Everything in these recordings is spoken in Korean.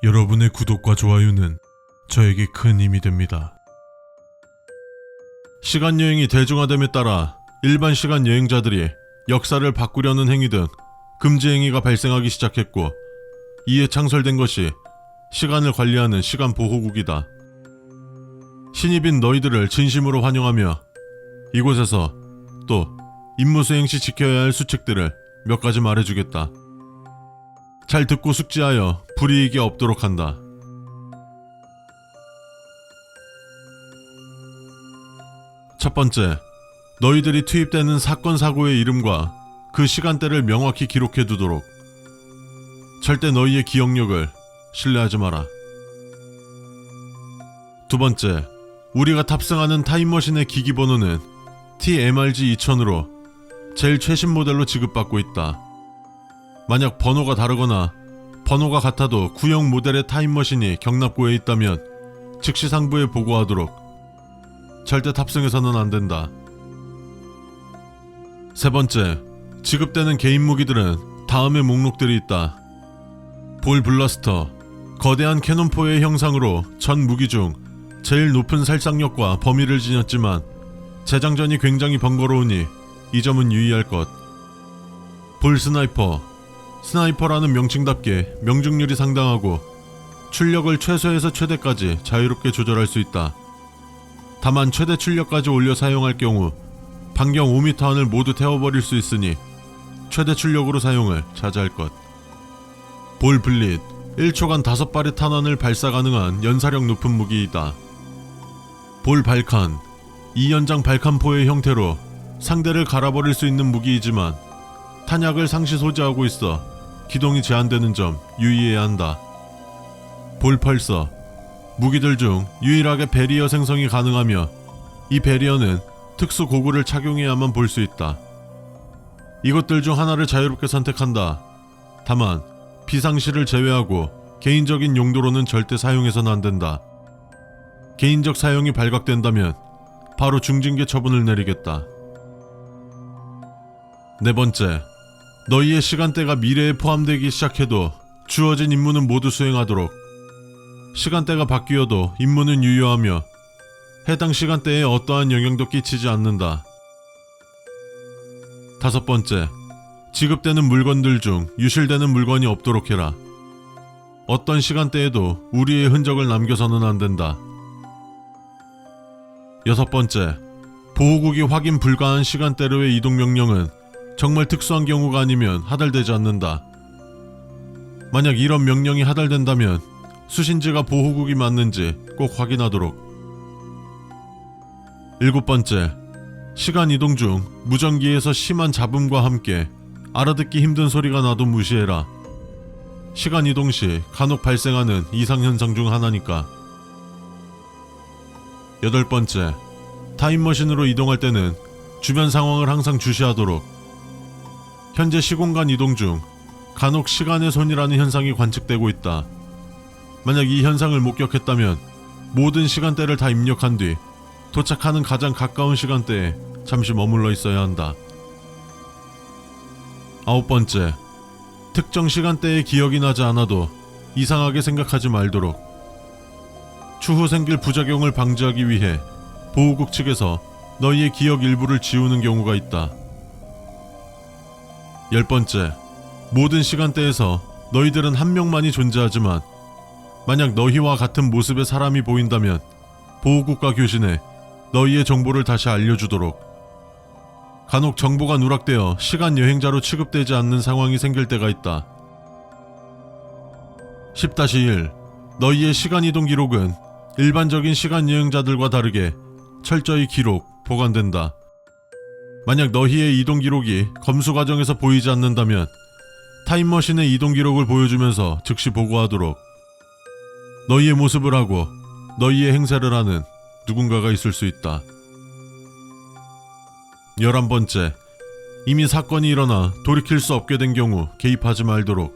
여러분의 구독과 좋아요는 저에게 큰 힘이 됩니다. 시간 여행이 대중화됨에 따라 일반 시간 여행자들이 역사를 바꾸려는 행위 등 금지 행위가 발생하기 시작했고, 이에 창설된 것이 시간을 관리하는 시간 보호국이다. 신입인 너희들을 진심으로 환영하며 이곳에서 또 임무 수행 시 지켜야 할 수칙들을 몇 가지 말해주겠다. 잘 듣고 숙지하여 불이익이 없도록 한다. 첫 번째, 너희들이 투입되는 사건 사고의 이름과 그 시간대를 명확히 기록해 두도록. 절대 너희의 기억력을 신뢰하지 마라. 두 번째, 우리가 탑승하는 타임머신의 기기 번호는 TMRG-2000으로 제일 최신 모델로 지급받고 있다. 만약 번호가 다르거나 번호가 같아도 구형 모델의 타임머신이 경납고에 있다면 즉시 상부에 보고하도록. 절대 탑승해서는 안 된다. 세 번째, 지급되는 개인 무기들은 다음의 목록들이 있다. 볼 블라스터, 거대한 캐논포의 형상으로 전 무기 중 제일 높은 살상력과 범위를 지녔지만 재장전이 굉장히 번거로우니 이 점은 유의할 것. 볼 스나이퍼, 스나이퍼라는 명칭답게 명중률이 상당하고 출력을 최소에서 최대까지 자유롭게 조절할 수 있다. 다만 최대 출력까지 올려 사용할 경우 반경 5m 안을 모두 태워버릴 수 있으니 최대 출력으로 사용을 자제할 것. 볼 블릿, 1초간 5발의 탄환을 발사 가능한 연사력 높은 무기이다. 볼 발칸, 2연장 발칸포의 형태로 상대를 갈아버릴 수 있는 무기이지만 탄약을 상시 소지하고 있어 기동이 제한되는 점 유의해야 한다. 볼 펄서, 무기들 중 유일하게 베리어 생성이 가능하며 이 베리어는 특수 고글을 착용해야만 볼 수 있다. 이것들 중 하나를 자유롭게 선택한다. 다만 비상시를 제외하고 개인적인 용도로는 절대 사용해서는 안 된다. 개인적 사용이 발각된다면 바로 중징계 처분을 내리겠다. 네 번째, 너희의 시간대가 미래에 포함되기 시작해도 주어진 임무는 모두 수행하도록. 시간대가 바뀌어도 임무는 유효하며 해당 시간대에 어떠한 영향도 끼치지 않는다. 다섯 번째, 지급되는 물건들 중 유실되는 물건이 없도록 해라. 어떤 시간대에도 우리의 흔적을 남겨서는 안 된다. 여섯 번째, 보호국이 확인 불가한 시간대로의 이동 명령은 정말 특수한 경우가 아니면 하달되지 않는다. 만약 이런 명령이 하달된다면 수신지가 보호국이 맞는지 꼭 확인하도록. 일곱 번째, 시간 이동 중 무전기에서 심한 잡음과 함께 알아듣기 힘든 소리가 나도 무시해라. 시간 이동 시 간혹 발생하는 이상현상 중 하나니까. 여덟 번째, 타임머신으로 이동할 때는 주변 상황을 항상 주시하도록. 현재 시공간 이동 중 간혹 시간의 손이라는 현상이 관측되고 있다. 만약 이 현상을 목격했다면 모든 시간대를 다 입력한 뒤 도착하는 가장 가까운 시간대에 잠시 머물러 있어야 한다. 아홉 번째, 특정 시간대에 기억이 나지 않아도 이상하게 생각하지 말도록. 추후 생길 부작용을 방지하기 위해 보호국 측에서 너희의 기억 일부를 지우는 경우가 있다. 열 번째, 모든 시간대에서 너희들은 한 명만이 존재하지만 만약 너희와 같은 모습의 사람이 보인다면 보호국과 교신해 너희의 정보를 다시 알려주도록. 간혹 정보가 누락되어 시간 여행자로 취급되지 않는 상황이 생길 때가 있다. 10-1. 너희의 시간 이동 기록은 일반적인 시간 여행자들과 다르게 철저히 기록, 보관된다. 만약 너희의 이동 기록이 검수 과정에서 보이지 않는다면 타임머신의 이동 기록을 보여주면서 즉시 보고하도록. 너희의 모습을 하고 너희의 행세를 하는 누군가가 있을 수 있다. 11번째, 이미 사건이 일어나 돌이킬 수 없게 된 경우 개입하지 말도록.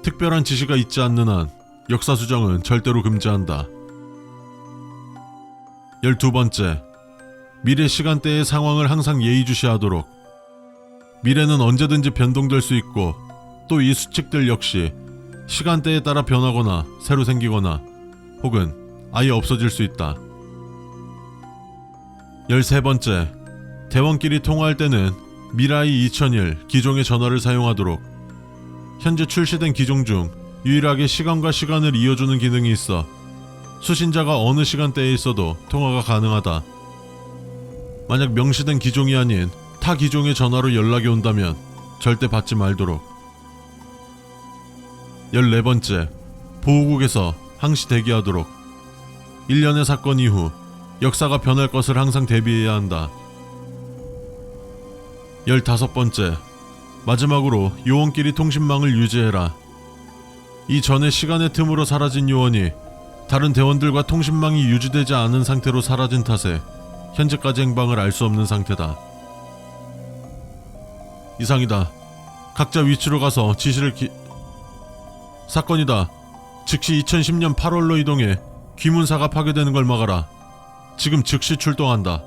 특별한 지시가 있지 않는 한 역사 수정은 절대로 금지한다. 12번째, 미래 시간대의 상황을 항상 예의주시하도록. 미래는 언제든지 변동될 수 있고 또 이 수칙들 역시 시간대에 따라 변하거나 새로 생기거나 혹은 아예 없어질 수 있다. 13번째, 대원끼리 통화할 때는 미라이 2001 기종의 전화를 사용하도록. 현재 출시된 기종 중 유일하게 시간과 시간을 이어주는 기능이 있어 수신자가 어느 시간대에 있어도 통화가 가능하다. 만약 명시된 기종이 아닌 타 기종의 전화로 연락이 온다면 절대 받지 말도록. 14번째, 보호국에서 항시 대기하도록. 1년의 사건 이후 역사가 변할 것을 항상 대비해야 한다. 15번째, 마지막으로 요원끼리 통신망을 유지해라. 이전에 시간의 틈으로 사라진 요원이 다른 대원들과 통신망이 유지되지 않은 상태로 사라진 탓에 현재까지 행방을 알 수 없는 상태다. 이상이다. 각자 위치로 가서 지시를 사건이다. 즉시 2010년 8월로 이동해 귀문사가 파괴되는 걸 막아라. 지금 즉시 출동한다.